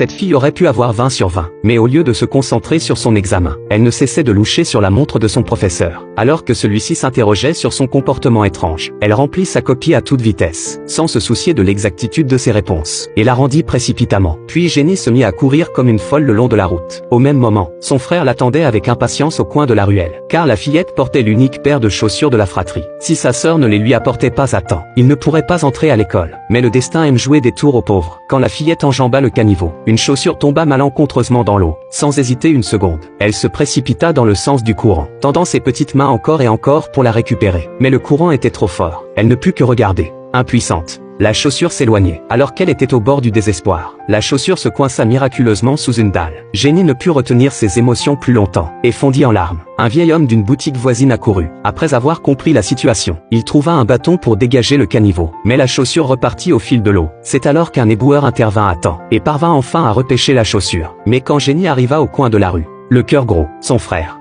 Cette fille aurait pu avoir 20 sur 20, mais au lieu de se concentrer sur son examen, elle ne cessait de loucher sur la montre de son professeur, alors que celui-ci s'interrogeait sur son comportement étrange. Elle remplit sa copie à toute vitesse, sans se soucier de l'exactitude de ses réponses, et la rendit précipitamment. Puis Jenny se mit à courir comme une folle le long de la route. Au même moment, son frère l'attendait avec impatience au coin de la ruelle, car la fillette portait l'unique paire de chaussures de la fratrie. Si sa sœur ne les lui apportait pas à temps, il ne pourrait pas entrer à l'école. Mais le destin aime jouer des tours aux pauvres. Quand la fillette enjamba le caniveau, une chaussure tomba malencontreusement dans l'eau. Sans hésiter une seconde, elle se précipita dans le sens du courant, tendant ses petites mains encore et encore pour la récupérer. Mais le courant était trop fort. Elle ne put que regarder, impuissante. La chaussure s'éloignait, alors qu'elle était au bord du désespoir. La chaussure se coinça miraculeusement sous une dalle. Jenny ne put retenir ses émotions plus longtemps, et fondit en larmes. Un vieil homme d'une boutique voisine accourut. Après avoir compris la situation, il trouva un bâton pour dégager le caniveau. Mais la chaussure repartit au fil de l'eau. C'est alors qu'un éboueur intervint à temps, et parvint enfin à repêcher la chaussure. Mais quand Jenny arriva au coin de la rue, le cœur gros, son frère,